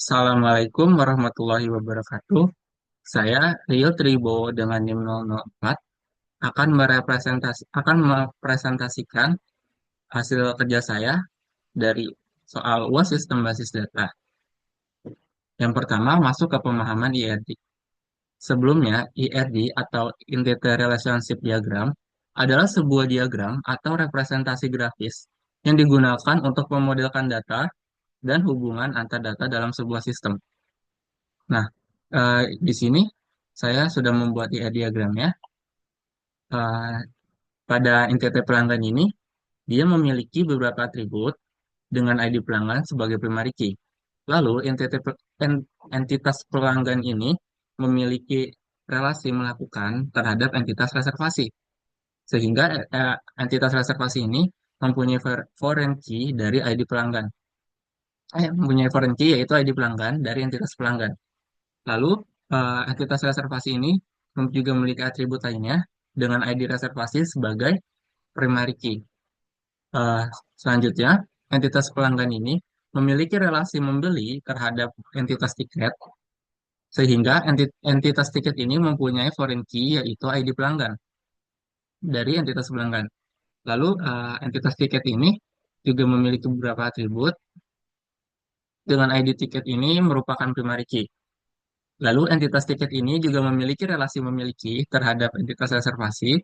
Assalamualaikum warahmatullahi wabarakatuh. Saya Rio Tribowo dengan NIM 004 akan mepresentasikan hasil kerja saya dari soal UAS Sistem Basis Data. Yang pertama, masuk ke pemahaman IRD. Sebelumnya, IRD atau Entity Relationship Diagram adalah sebuah diagram atau representasi grafis yang digunakan untuk memodelkan data dan hubungan antar data dalam sebuah sistem. Nah, di sini saya sudah membuat diagramnya. Eh, pada entity pelanggan ini, dia memiliki beberapa atribut dengan ID pelanggan sebagai primary key. Lalu, entitas pelanggan ini memiliki relasi melakukan terhadap entitas reservasi. Sehingga entitas reservasi ini mempunyai foreign key dari ID pelanggan. Mempunyai foreign key yaitu ID pelanggan dari entitas pelanggan. Lalu, entitas reservasi ini juga memiliki atribut lainnya dengan ID reservasi sebagai primary key. Eh, Selanjutnya, entitas pelanggan ini memiliki relasi membeli terhadap entitas tiket, sehingga entitas tiket ini mempunyai foreign key yaitu ID pelanggan dari entitas pelanggan. Lalu, entitas tiket ini juga memiliki beberapa atribut dengan ID tiket ini merupakan primary key. Lalu entitas tiket ini juga memiliki relasi memiliki terhadap entitas reservasi,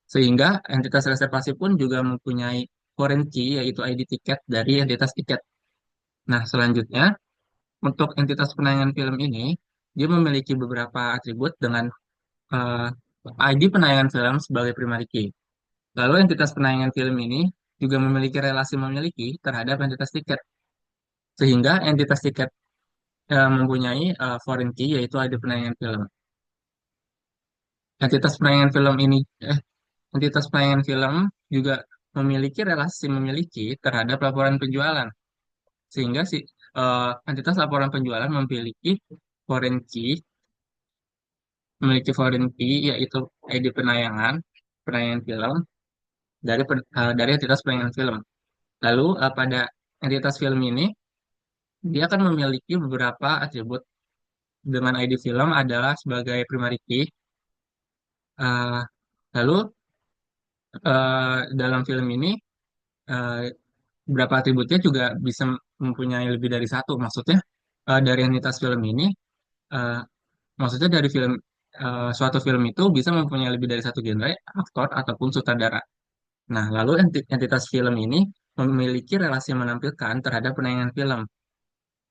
sehingga entitas reservasi pun juga mempunyai foreign key yaitu ID tiket dari entitas tiket. Nah, selanjutnya untuk entitas penayangan film ini, dia memiliki beberapa atribut dengan eh, ID penayangan film sebagai primary key. Lalu entitas penayangan film ini juga memiliki relasi memiliki terhadap entitas tiket, sehingga entitas tiket mempunyai foreign key yaitu ID penayangan film. Entitas penayangan film ini eh, Entitas penayangan film juga memiliki relasi memiliki terhadap laporan penjualan, sehingga entitas laporan penjualan foreign key, foreign key yaitu ID penayangan film dari entitas penayangan film. Lalu pada entitas film ini dia akan memiliki beberapa atribut dengan ID film adalah sebagai primary key. Eh, Lalu dalam film ini eh, beberapa atributnya juga bisa mempunyai lebih dari satu. Maksudnya dari entitas film ini, eh, maksudnya dari suatu film itu bisa mempunyai lebih dari satu genre, aktor ataupun sutradara. Nah, lalu entitas film ini memiliki relasi menampilkan terhadap penayangan film,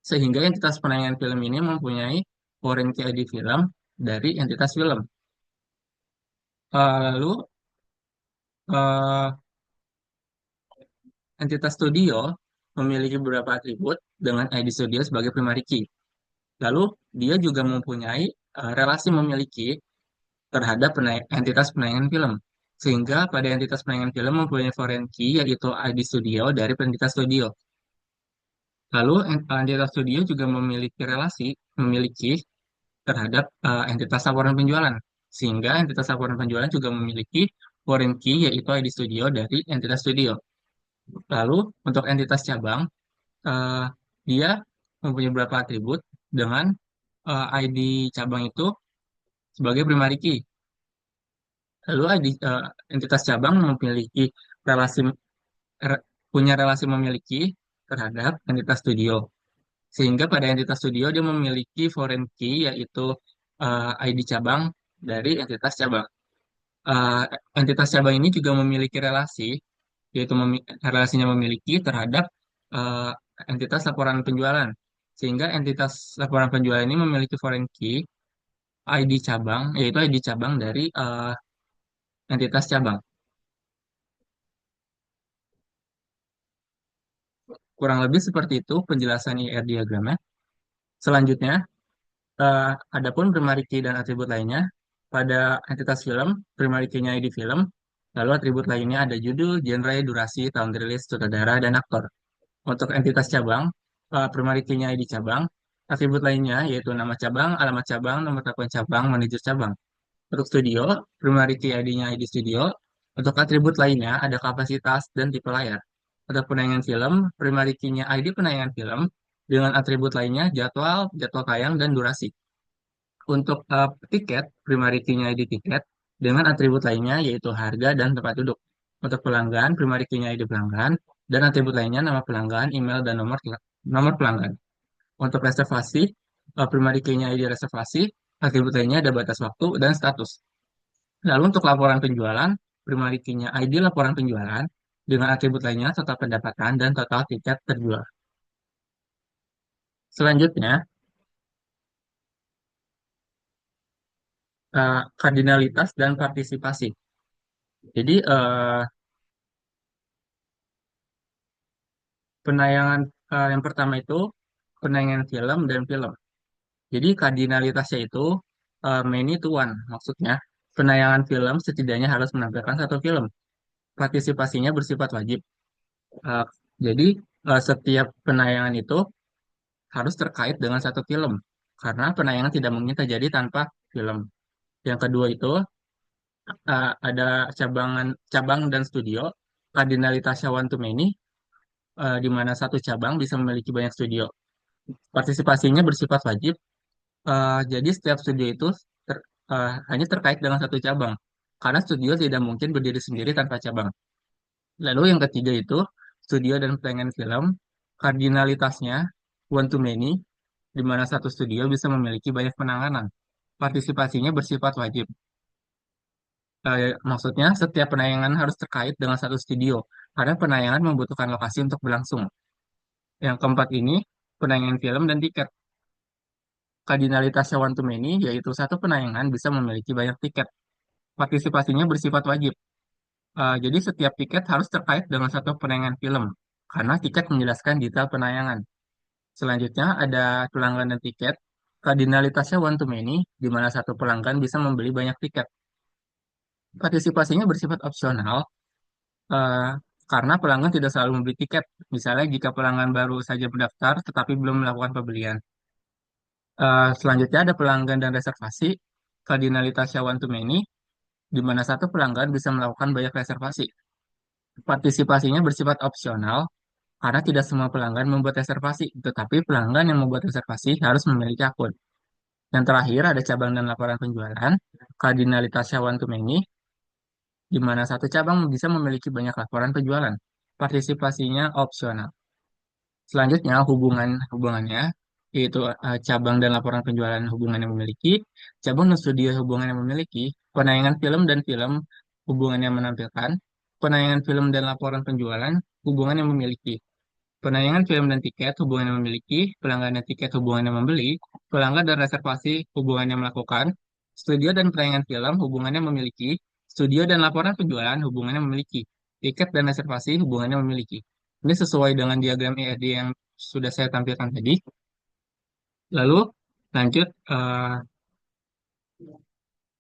sehingga entitas penayangan film ini mempunyai foreign key ID film dari entitas film. Lalu eh, entitas studio memiliki beberapa atribut dengan ID studio sebagai primary key. Lalu dia juga mempunyai relasi memiliki terhadap entitas penayangan film. Sehingga pada entitas penayangan film mempunyai foreign key yaitu ID studio dari entitas studio. Lalu entitas studio juga memiliki terhadap entitas laporan penjualan. Sehingga entitas laporan penjualan juga memiliki foreign key yaitu ID studio dari entitas studio. Lalu untuk entitas cabang, eh, dia mempunyai beberapa atribut dengan ID cabang itu sebagai primary key. Lalu entitas cabang relasi re- punya relasi memiliki terhadap entitas studio. Sehingga pada entitas studio dia memiliki foreign key yaitu ID cabang dari entitas cabang. Eh, Entitas cabang ini juga memiliki yaitu relasinya memiliki terhadap eh, entitas laporan penjualan. Sehingga entitas laporan penjualan ini memiliki foreign key ID cabang, yaitu ID cabang dari entitas cabang. Kurang lebih seperti itu penjelasan IR diagramnya. Selanjutnya, adapun primary key dan atribut lainnya, pada entitas film, primary key-nya ID film, lalu atribut lainnya ada judul, genre, durasi, tahun rilis, sutradara, dan aktor. Untuk entitas cabang, primary key-nya ID cabang, atribut lainnya yaitu nama cabang, alamat cabang, nomor telepon cabang, manajer cabang. Untuk studio, primary key ID-nya ID studio. Untuk atribut lainnya ada kapasitas dan tipe layar. Untuk penayangan film, primary key-nya ID penayangan film, dengan atribut lainnya jadwal, jadwal tayang, dan durasi. Untuk tiket, primary key-nya ID tiket dengan atribut lainnya yaitu harga dan tempat duduk. Untuk pelanggan, primary key-nya ID pelanggan dan atribut lainnya nama pelanggan, email, dan nomor pelanggan. Untuk reservasi, primary key-nya ID reservasi, atribut lainnya ada batas waktu dan status. Lalu untuk laporan penjualan, primary key-nya ID laporan penjualan dengan atribut lainnya total pendapatan dan total tiket terjual. Selanjutnya, kardinalitas dan partisipasi. Jadi, penayangan yang pertama itu penayangan film dan film. Jadi kardinalitasnya itu many to one. Maksudnya, penayangan film setidaknya harus menampilkan satu film. Partisipasinya bersifat wajib. Eh, jadi setiap penayangan itu harus terkait dengan satu film. Karena penayangan tidak mungkin terjadi tanpa film. Yang kedua itu ada cabang dan studio. Kardinalitasnya one to many, di mana satu cabang bisa memiliki banyak studio. Partisipasinya bersifat wajib. Jadi setiap studio itu hanya terkait dengan satu cabang, karena studio tidak mungkin berdiri sendiri tanpa cabang. Lalu yang ketiga itu studio dan tayangan film, kardinalitasnya one to many, di mana satu studio bisa memiliki banyak penanganan. Partisipasinya bersifat wajib. Maksudnya setiap penayangan harus terkait dengan satu studio, karena penayangan membutuhkan lokasi untuk berlangsung. Yang keempat ini penayangan film dan tiket. Kardinalitasnya one to many, yaitu satu penayangan bisa memiliki banyak tiket. Partisipasinya bersifat wajib. Jadi setiap tiket harus terkait dengan satu penayangan film, karena tiket menjelaskan detail penayangan. Selanjutnya ada pelanggan dan tiket. Kardinalitasnya one to many, di mana satu pelanggan bisa membeli banyak tiket. Partisipasinya bersifat opsional, eh, karena pelanggan tidak selalu membeli tiket. Misalnya jika pelanggan baru saja mendaftar tetapi belum melakukan pembelian. Selanjutnya ada pelanggan dan reservasi. Kardinalitasnya one to many, di mana satu pelanggan bisa melakukan banyak reservasi. Partisipasinya bersifat opsional karena tidak semua pelanggan membuat reservasi, tetapi pelanggan yang membuat reservasi harus memiliki akun. Yang terakhir ada cabang dan laporan penjualan. Kardinalitasnya one to many, di mana satu cabang bisa memiliki banyak laporan penjualan. Partisipasinya opsional. Selanjutnya hubungannya yaitu cabang dan laporan penjualan hubungan yang memiliki, cabang dan studio hubungan yang memiliki, penayangan film dan film hubungan yang menampilkan, penayangan film dan laporan penjualan hubungan yang memiliki, penayangan film dan tiket hubungan yang memiliki, pelanggan dan tiket hubungan yang membeli, pelanggan dan reservasi hubungan yang melakukan, studio dan penayangan film hubungan yang memiliki, studio dan laporan penjualan hubungan yang memiliki, tiket dan reservasi hubungan yang memiliki. Ini sesuai dengan diagram ERD yang sudah saya tampilkan tadi. Lalu lanjut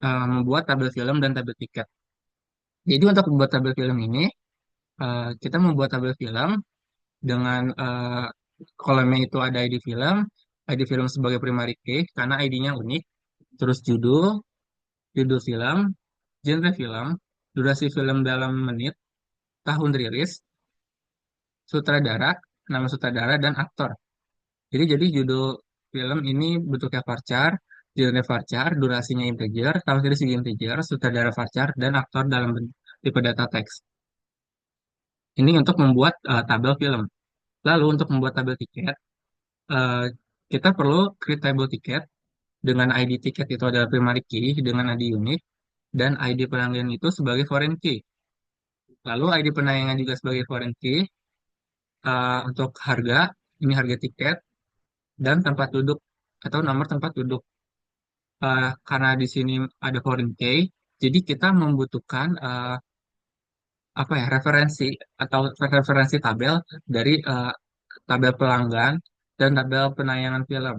membuat tabel film dan tabel tiket. Jadi untuk membuat tabel film ini, kita membuat tabel film dengan kolomnya itu ada ID film sebagai primary key karena ID-nya unik, terus judul film, genre film, durasi film dalam menit, tahun rilis, sutradara, nama sutradara, dan aktor. Jadi judul film ini bentuknya varchar, genre varchar, durasinya integer, tahun rilis juga integer, sutradara varchar, dan aktor dalam tipe data teks. Ini untuk membuat tabel film. Lalu untuk membuat tabel tiket, eh, kita perlu create table tiket dengan ID tiket itu adalah primary key dengan ID unik dan ID pelanggan itu sebagai foreign key. Lalu ID penayangan juga sebagai foreign key. Untuk harga, ini harga tiket dan tempat duduk atau nomor tempat duduk. Karena di sini ada foreign key, jadi kita membutuhkan apa ya referensi atau referensi tabel dari tabel pelanggan dan tabel penayangan film.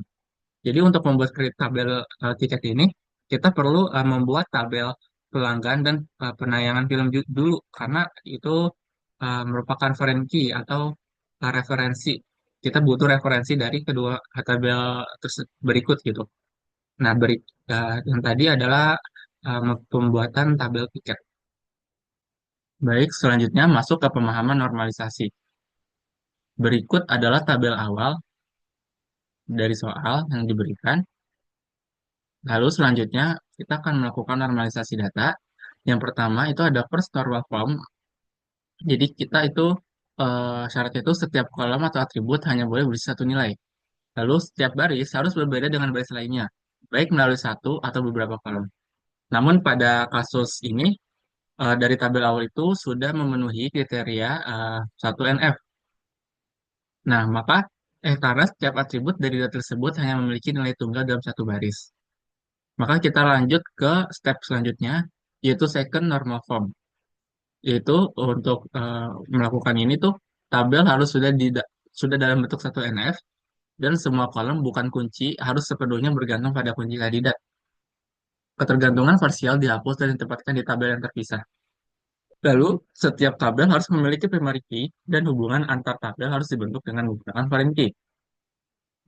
Jadi untuk membuat create tabel tiket ini, kita perlu membuat tabel pelanggan dan penayangan film dulu karena itu merupakan foreign key atau referensi. Kita butuh referensi dari kedua tabel berikut gitu. Nah, yang tadi adalah pembuatan tabel tiket. Baik, selanjutnya masuk ke pemahaman normalisasi. Berikut adalah tabel awal dari soal yang diberikan. Lalu selanjutnya kita akan melakukan normalisasi data. Yang pertama itu ada first normal form. Jadi kita itu syaratnya itu setiap kolom atau atribut hanya boleh berisi satu nilai. Lalu setiap baris harus berbeda dengan baris lainnya, baik melalui satu atau beberapa kolom. Namun pada kasus ini dari tabel awal itu sudah memenuhi kriteria 1NF. Nah, maka karena setiap atribut dari data tersebut hanya memiliki nilai tunggal dalam satu baris. Maka kita lanjut ke step selanjutnya, yaitu second normal form. Yaitu untuk melakukan ini tuh tabel harus sudah dalam bentuk 1NF dan semua kolom bukan kunci harus sepenuhnya bergantung pada kunci kandidat. Ketergantungan parsial dihapus dan ditempatkan di tabel yang terpisah. Lalu, setiap tabel harus memiliki primary key dan hubungan antar tabel harus dibentuk dengan menggunakan foreign key.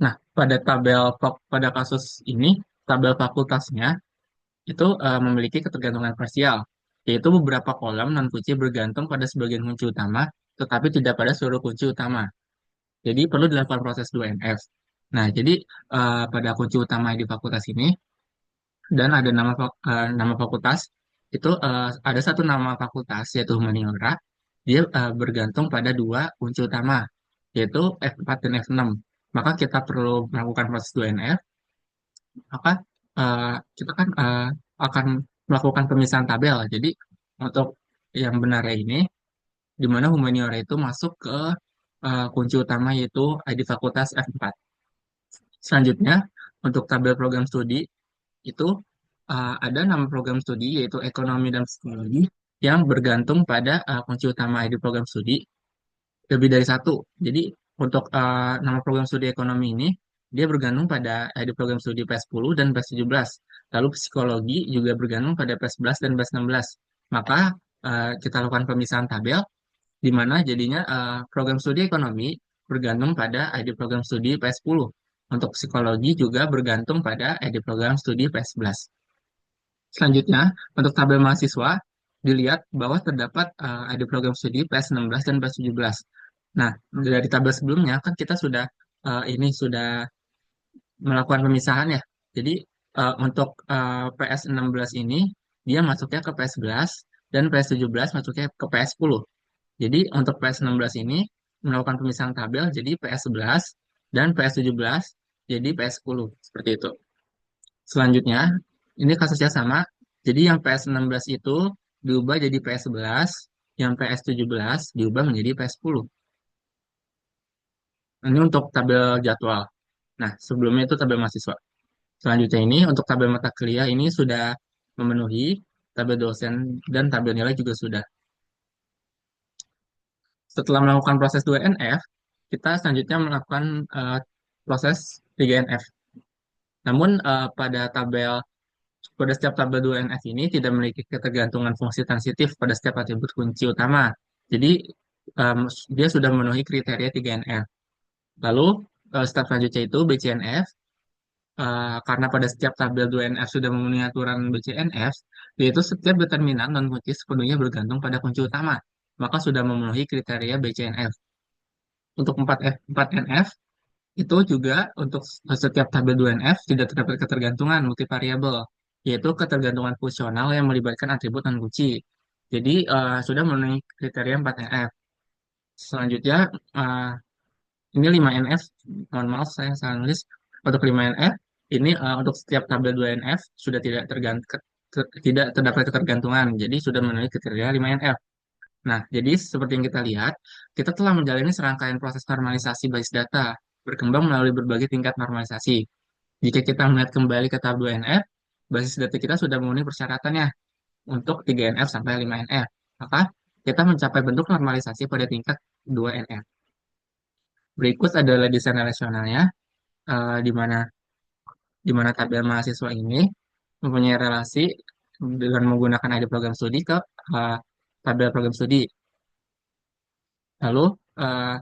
Nah, pada kasus ini, tabel fakultasnya itu memiliki ketergantungan parsial, yaitu beberapa kolom non-kunci bergantung pada sebagian kunci utama, tetapi tidak pada seluruh kunci utama. Jadi perlu dilakukan proses 2NF. Nah, jadi pada kunci utama di fakultas ini, dan ada nama fakultas, itu ada satu nama fakultas, yaitu humaniora, dia bergantung pada dua kunci utama, yaitu F4 dan F6. Maka kita perlu melakukan proses 2NF, maka eh, kita kan akan melakukan pemisahan tabel. Jadi untuk yang benarnya ini, di mana humaniora itu masuk ke kunci utama yaitu ID fakultas F4. Selanjutnya, untuk tabel program studi itu ada nama program studi yaitu ekonomi dan psikologi yang bergantung pada kunci utama ID program studi lebih dari satu. Jadi untuk nama program studi ekonomi ini dia bergantung pada ID program studi PS10 dan PS17. Lalu psikologi juga bergantung pada PS11 dan PS16. Maka kita lakukan pemisahan tabel di mana jadinya program studi ekonomi bergantung pada ID program studi PS10. Untuk psikologi juga bergantung pada ID program studi PS11. Selanjutnya, untuk tabel mahasiswa, dilihat bahwa terdapat ada program studi PS16 dan PS17. Nah, dari tabel sebelumnya kan kita sudah melakukan pemisahan ya. Jadi, untuk PS16 ini, dia masuknya ke PS11 dan PS17 masuknya ke PS10. Jadi, untuk PS16 ini melakukan pemisahan tabel jadi PS11 dan PS17 jadi PS10. Seperti itu. Selanjutnya, ini kasusnya sama. Jadi yang PS16 itu diubah jadi PS11, yang PS17 diubah menjadi PS10. Ini untuk tabel jadwal. Nah, sebelumnya itu tabel mahasiswa. Selanjutnya ini untuk tabel mata kuliah ini sudah memenuhi tabel dosen dan tabel nilai juga sudah. Setelah melakukan proses 2NF, kita selanjutnya melakukan proses 3NF. Namun pada setiap tabel 2NF ini tidak memiliki ketergantungan fungsi transitif pada setiap atribut kunci utama. Jadi, em, dia sudah memenuhi kriteria 3NF. Lalu, step selanjutnya itu BCNF. Karena pada setiap tabel 2NF sudah memenuhi aturan BCNF, yaitu setiap determinan non-kunci sepenuhnya bergantung pada kunci utama. Maka sudah memenuhi kriteria BCNF. Untuk 4NF, itu juga untuk setiap tabel 2NF tidak terdapat ketergantungan multivariabel, yaitu ketergantungan fungsional yang melibatkan atribut non-kunci. Jadi sudah memenuhi kriteria 4NF. Selanjutnya eh, ini 5NF, mohon maaf saya salah nulis. Untuk 5NF ini untuk setiap tabel 2NF sudah tidak terdapat ketergantungan, jadi sudah memenuhi kriteria 5NF. Nah, jadi seperti yang kita lihat, kita telah menjalani serangkaian proses normalisasi basis data, berkembang melalui berbagai tingkat normalisasi. Jika kita melihat kembali ke tahap 2NF, basis data kita sudah memenuhi persyaratannya untuk 3NF sampai 5NF. Maka kita mencapai bentuk normalisasi pada tingkat 2NF. Berikut adalah desain relasionalnya, di mana tabel mahasiswa ini mempunyai relasi dengan menggunakan ID program studi ke eh, tabel program studi. Lalu eh,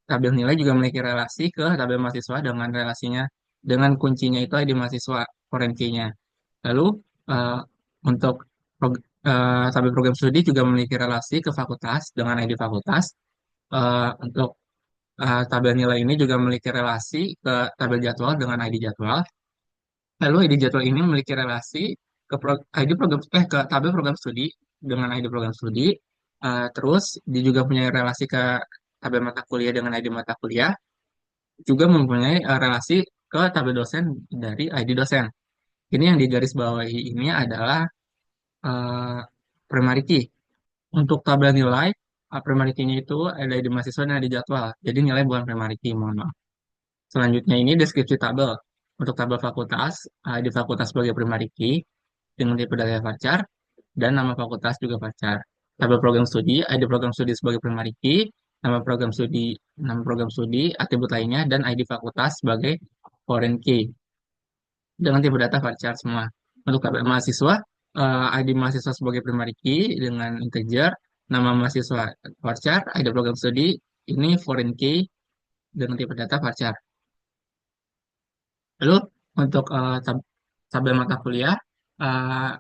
tabel nilai juga memiliki relasi ke tabel mahasiswa dengan relasinya dengan kuncinya itu ID mahasiswa foreign key-nya. Lalu eh, untuk tabel program studi juga memiliki relasi ke fakultas dengan ID fakultas. Untuk Tabel nilai ini juga memiliki relasi ke tabel jadwal dengan ID jadwal. Lalu ID jadwal ini memiliki relasi ke ID program ke tabel program studi dengan ID program studi. Terus dia juga punya relasi ke tabel mata kuliah dengan ID mata kuliah. Juga mempunyai relasi ke tabel dosen dari ID dosen. Ini yang digarisbawahi ini adalah eh, primary key. Untuk tabel nilai, primary key-nya itu ada di mahasiswa dan ada di jadwal. Jadi nilai bukan primary key, mohon maaf. Selanjutnya ini deskripsi tabel. Untuk tabel fakultas, di fakultas sebagai primary key dengan tipe data varchar dan nama fakultas juga varchar. Tabel program studi, ID program studi sebagai primary key, nama program studi, atribut lainnya dan ID fakultas sebagai foreign key dengan tipe data varchar semua. Untuk tabel mahasiswa, ID mahasiswa sebagai primary key dengan integer, nama mahasiswa varchar, ID program studi, ini foreign key dengan tipe data varchar. Lalu untuk tabel mata kuliah, eh,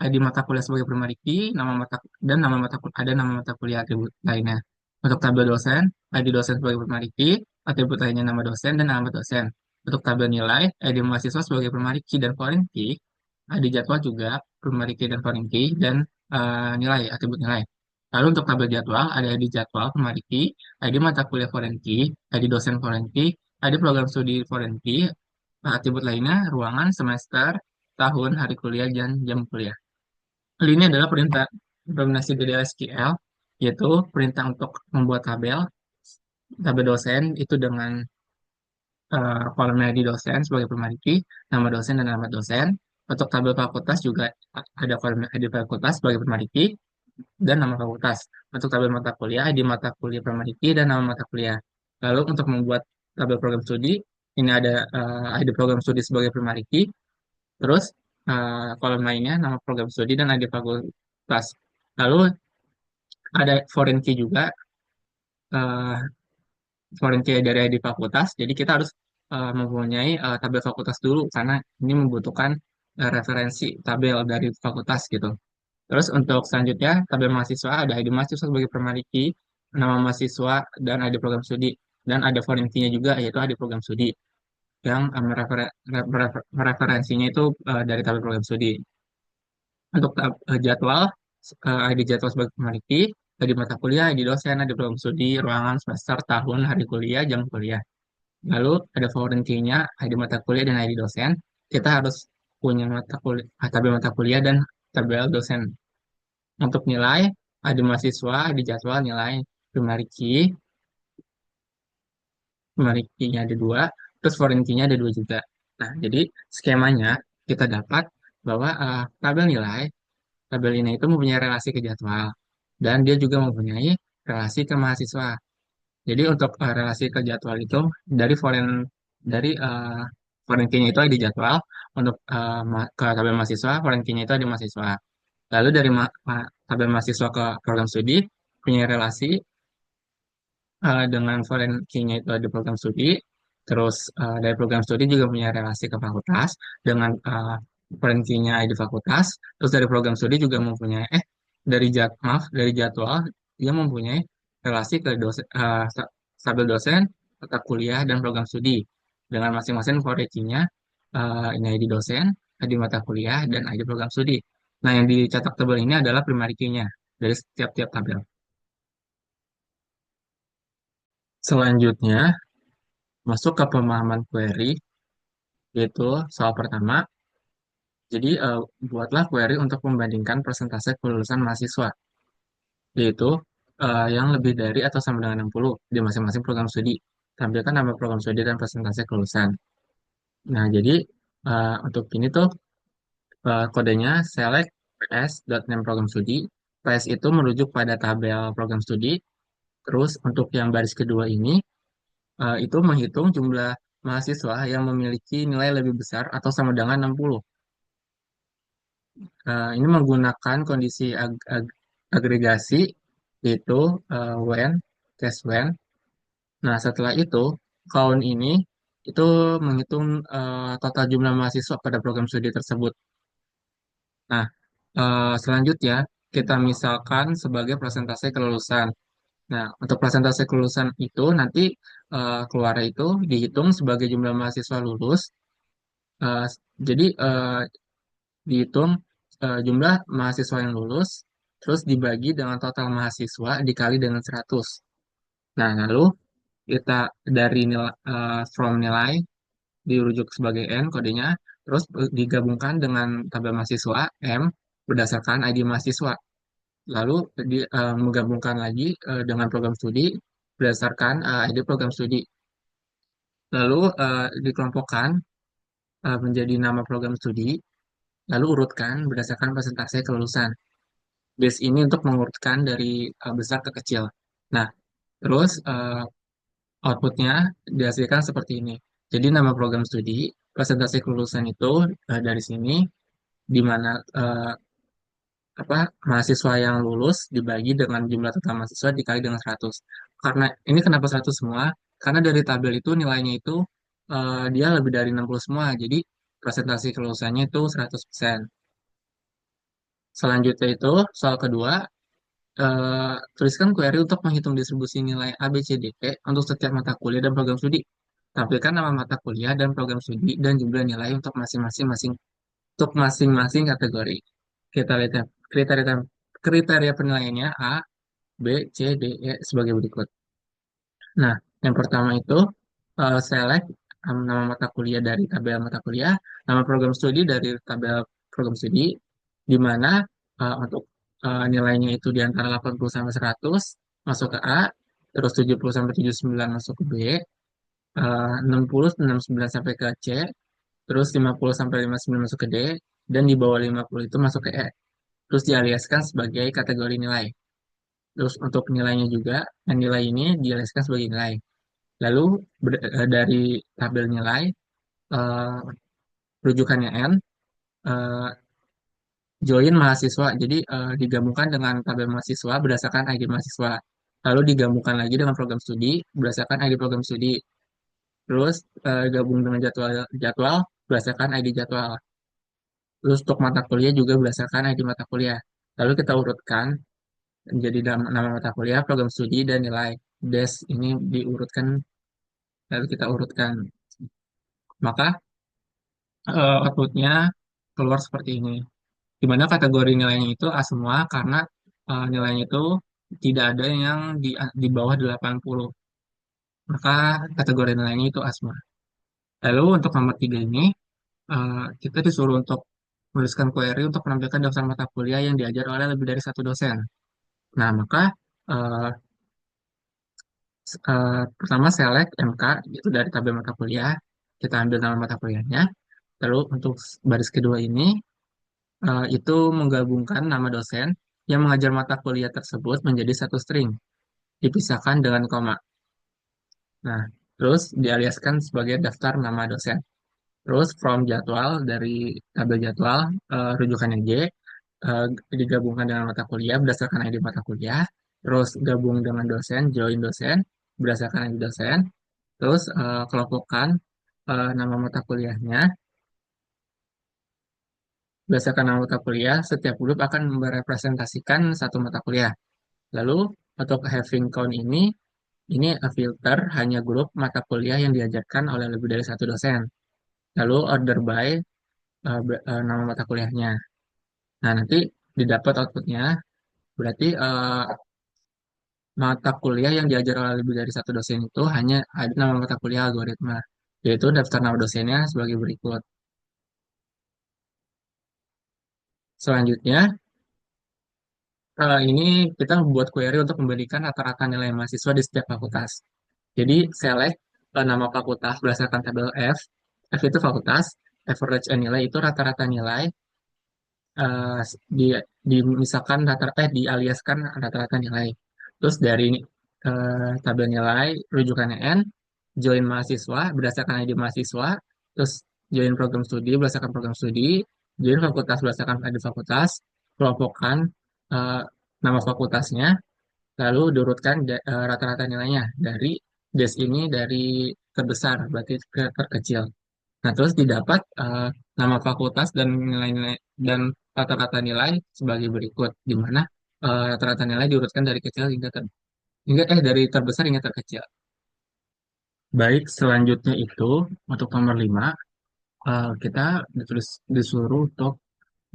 ID mata kuliah sebagai primary key, ada nama mata kuliah atribut lainnya. Untuk tabel dosen, ID dosen sebagai primary key, atribut lainnya nama dosen dan nama dosen. Untuk tabel nilai, ID mahasiswa sebagai primary key dan foreign key, ID jadwal juga primary key dan foreign key dan nilai atribut nilai. Lalu untuk tabel jadwal, ada ID jadwal primary key, ID mata kuliah foreign key, ID dosen foreign key, ID program studi foreign key, atribut lainnya, ruangan, semester, tahun, hari kuliah, dan jam kuliah. Lalu ini adalah perintah implementasi dari SQL, yaitu perintah untuk membuat tabel dosen itu dengan kolomnya di dosen sebagai primary key, nama dosen dan alamat dosen. Untuk tabel fakultas juga ada kolom ID fakultas sebagai primary key dan nama fakultas. Untuk tabel mata kuliah, ID mata kuliah primary key dan nama mata kuliah. Lalu untuk membuat tabel program studi, ini ada ID program studi sebagai primary key, terus kolom lainnya nama program studi dan ID fakultas. Lalu ada foreign key juga, eh, foreign key dari ID fakultas. Jadi kita harus mempunyai tabel fakultas dulu karena ini membutuhkan referensi tabel dari fakultas gitu. Terus untuk selanjutnya tabel mahasiswa ada ID mahasiswa sebagai primary key, nama mahasiswa dan ID program studi. Dan ada foreign key-nya juga yaitu ID program studi yang mereferensinya itu dari tabel program studi. Untuk jadwal, ID jadwal sebagai peneliti, ID mata kuliah, ID dosen, ID program studi, ruangan, semester, tahun, hari kuliah, jam kuliah. Lalu ada foreign key-nya, ID mata kuliah dan ID dosen. Kita harus punya tabel mata kuliah dan tabel dosen. Untuk nilai, ID mahasiswa, ID jadwal, nilai primary key, primary key-nya ada dua, terus foreign key-nya ada dua juga. Nah, jadi skemanya kita dapat bahwa tabel nilai tabel ini itu mempunyai relasi ke jadwal dan dia juga mempunyai relasi ke mahasiswa. Jadi untuk relasi ke jadwal itu dari foreign key-nya itu ada di jadwal, untuk ke tabel mahasiswa, foreign key-nya itu ada di mahasiswa. Lalu dari tabel mahasiswa ke program studi punya relasi dengan foreign key-nya itu ada di program studi. Terus dari program studi juga punya relasi ke fakultas dengan foreign key-nya ada di fakultas. Terus dari program studi juga mempunyai dari jadwal dia mempunyai relasi ke tabel dosen, mata kuliah dan program studi dengan masing-masing foreign key-nya ini ID dosen, ID mata kuliah dan ID program studi. Nah, yang dicetak tabel ini adalah primary key-nya dari setiap-tiap tabel. Selanjutnya, masuk ke pemahaman query, yaitu soal pertama. Jadi, buatlah query untuk membandingkan persentase kelulusan mahasiswa, yaitu yang lebih dari atau sama dengan 60 di masing-masing program studi. Tampilkan nama program studi dan persentase kelulusan. Nah, jadi untuk ini tuh kodenya select ps.name program studi. PS itu merujuk pada tabel program studi. Terus untuk yang baris kedua ini, itu menghitung jumlah mahasiswa yang memiliki nilai lebih besar atau sama dengan 60. Ini menggunakan kondisi agregasi, yaitu when, case when. Nah, setelah itu, count ini itu menghitung total jumlah mahasiswa pada program studi tersebut. Nah, selanjutnya kita misalkan sebagai persentase kelulusan. Nah, untuk persentase kelulusan itu nanti keluar itu dihitung sebagai jumlah mahasiswa lulus. Eh, jadi dihitung jumlah mahasiswa yang lulus, terus dibagi dengan total mahasiswa dikali dengan 100. Nah, lalu kita dari nilai from nilai dirujuk sebagai N kodenya, terus digabungkan dengan tabel mahasiswa M berdasarkan ID mahasiswa. Lalu menggabungkan lagi dengan program studi berdasarkan ID program studi. Lalu dikelompokkan menjadi nama program studi, lalu urutkan berdasarkan persentase kelulusan. Base ini untuk mengurutkan dari besar ke kecil. Nah, terus outputnya dihasilkan seperti ini. Jadi nama program studi, presentasi kelulusan itu dari sini, di mana apa mahasiswa yang lulus dibagi dengan jumlah total mahasiswa dikali dengan 100. Karena ini kenapa 100 semua? Karena dari tabel itu nilainya itu dia lebih dari 60 semua. Jadi presentasi kelulusannya itu 100%. Selanjutnya itu soal kedua, tuliskan query untuk menghitung distribusi nilai A, B, C, D, E untuk setiap mata kuliah dan program studi. Tampilkan nama mata kuliah dan program studi dan jumlah nilai untuk masing-masing kategori. Kita lihat ya, kriteria kriteria penilaiannya A, B, C, D, E sebagai berikut. Nah, yang pertama itu select nama mata kuliah dari tabel mata kuliah, nama program studi dari tabel program studi, di mana untuk nilainya itu di antara 80 sampai 100 masuk ke A, terus 70 sampai 79 masuk ke B, 60 69 sampai ke C, terus 50 sampai 59 masuk ke D, dan di bawah 50 itu masuk ke E. Terus dialiaskan sebagai kategori nilai. Terus untuk nilainya juga, nilai ini dialiaskan sebagai nilai. Lalu dari tabel nilai, eh, rujukannya N, eh, join mahasiswa. Jadi digabungkan dengan tabel mahasiswa berdasarkan ID mahasiswa. Lalu digabungkan lagi dengan program studi berdasarkan ID program studi. Terus gabung dengan jadwal berdasarkan ID jadwal. Terus untuk mata kuliah juga berdasarkan ID mata kuliah. Lalu kita urutkan menjadi nama mata kuliah, program studi, dan nilai. Des ini diurutkan, lalu kita urutkan. Maka outputnya keluar seperti ini. Di mana kategori nilainya itu A semua karena nilainya itu tidak ada yang di bawah 80. Maka kategori nilainya itu A semua. Lalu untuk nomor 3 ini, kita disuruh untuk menuliskan query untuk menampilkan daftar mata kuliah yang diajar oleh lebih dari satu dosen. Nah, maka eh, pertama select MK, itu dari tabel mata kuliah. Kita ambil nama mata kuliahnya. Lalu untuk baris kedua ini, itu menggabungkan nama dosen yang mengajar mata kuliah tersebut menjadi satu string, dipisahkan dengan koma. Nah, terus dialiaskan sebagai daftar nama dosen. Terus from jadwal dari tabel jadwal rujukannya J eh, digabungkan dengan mata kuliah berdasarkan ID mata kuliah. Terus gabung dengan dosen, join dosen berdasarkan ID dosen. Terus kelompokkan nama mata kuliahnya berdasarkan nama mata kuliah. Setiap huruf akan merepresentasikan satu mata kuliah. Lalu untuk having count ini filter hanya grup mata kuliah yang diajarkan oleh lebih dari satu dosen. Lalu order by nama mata kuliahnya. Nah, nanti didapat outputnya, berarti mata kuliah yang diajar oleh lebih dari satu dosen itu hanya ada nama mata kuliah algoritma, yaitu daftar nama dosennya sebagai berikut. Selanjutnya, ini kita membuat query untuk memberikan rata-rata nilai mahasiswa di setiap fakultas. Jadi, select nama fakultas berdasarkan tabel F. F itu fakultas, average nilai itu rata-rata nilai, eh, di, misalkan dialiaskan rata-rata nilai. Terus dari tabel nilai rujukannya N, join mahasiswa berdasarkan ID mahasiswa, terus join program studi berdasarkan program studi, join fakultas berdasarkan ID fakultas, kelompokkan eh, nama fakultasnya, lalu diurutkan rata-rata nilainya dari des ini dari terbesar berarti ke terkecil. Nah, terus didapat nama fakultas dan nilai-nilai dan rata-rata nilai sebagai berikut, di mana rata-rata nilai diurutkan dari kecil hingga dari terbesar hingga terkecil. Baik, selanjutnya itu untuk nomor 5, kita disuruh untuk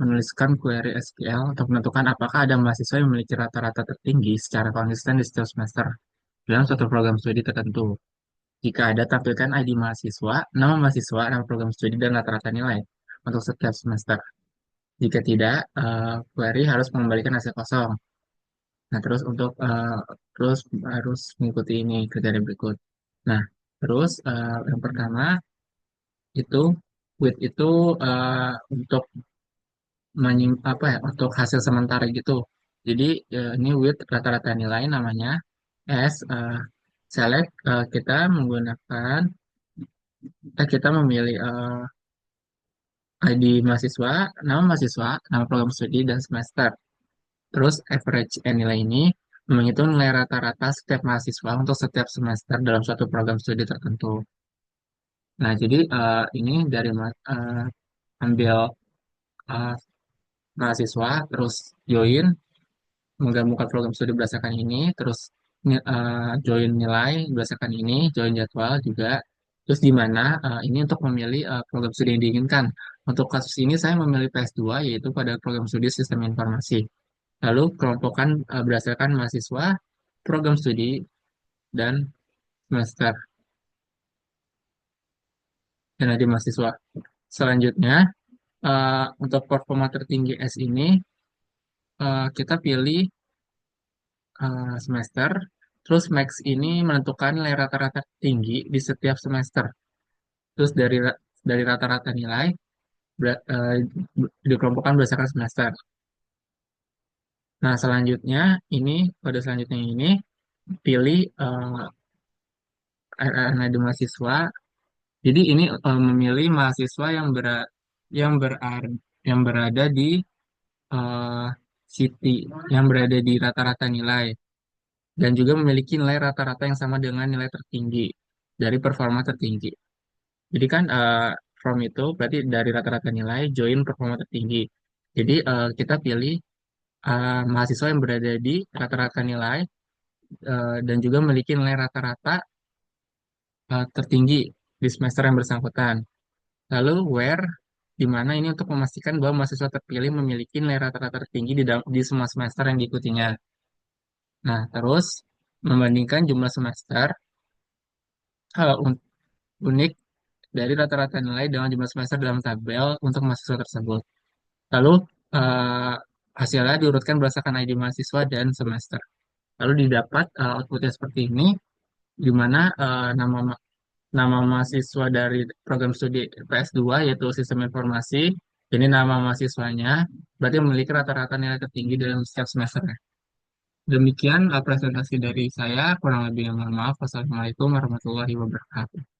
menuliskan query SQL untuk menentukan apakah ada mahasiswa yang memiliki rata-rata tertinggi secara konsisten di setiap semester dalam suatu program studi tertentu. Jika ada, tampilkan ID mahasiswa, nama program studi, dan rata-rata nilai untuk setiap semester. Jika tidak, query harus mengembalikan hasil kosong. Nah, terus harus mengikuti ini kriteria berikut. Nah, terus yang pertama itu with itu untuk untuk hasil sementara gitu. Jadi ini with rata-rata nilai namanya as select, kita memilih ID mahasiswa, nama program studi, dan semester. Terus average nilai ini menghitung nilai rata-rata setiap mahasiswa untuk setiap semester dalam suatu program studi tertentu. Nah, jadi ini ambil eh, mahasiswa, terus join, menggabungkan program studi berdasarkan ini, terus join nilai berdasarkan ini, join jadwal juga. Terus di mana ini untuk memilih program studi yang diinginkan. Untuk kasus ini saya memilih PS2, yaitu pada program studi Sistem Informasi. Lalu kelompokkan berdasarkan mahasiswa, program studi, dan semester, dan ada mahasiswa. Selanjutnya, untuk performa tertinggi S ini, kita pilih semester. Terus max ini menentukan nilai rata-rata tinggi di setiap semester. Terus dari rata-rata nilai dikelompokkan berdasarkan semester. Nah, selanjutnya ini pilih NAD mahasiswa. Jadi ini memilih mahasiswa yang berada yang berada di eh, city, yang berada di rata-rata nilai, dan juga memiliki nilai rata-rata yang sama dengan nilai tertinggi dari performa tertinggi. Jadi kan from itu berarti dari rata-rata nilai join performa tertinggi. Jadi kita pilih mahasiswa yang berada di rata-rata nilai dan juga memiliki nilai rata-rata tertinggi di semester yang bersangkutan. Lalu where, di mana ini untuk memastikan bahwa mahasiswa terpilih memiliki nilai rata-rata tertinggi di semua semester yang diikutinya. Nah, terus membandingkan jumlah semester uh, un- unik dari rata-rata nilai dengan jumlah semester dalam tabel untuk mahasiswa tersebut. Lalu uh, hasilnya diurutkan berdasarkan ID mahasiswa dan semester. Lalu didapat outputnya seperti ini, di mana nama mahasiswa dari program studi PS2 yaitu Sistem Informasi, ini nama mahasiswanya, berarti memiliki rata-rata nilai tertinggi dalam setiap semester. Demikian presentasi dari saya, kurang lebih mohon maaf. Wassalamualaikum warahmatullahi wabarakatuh.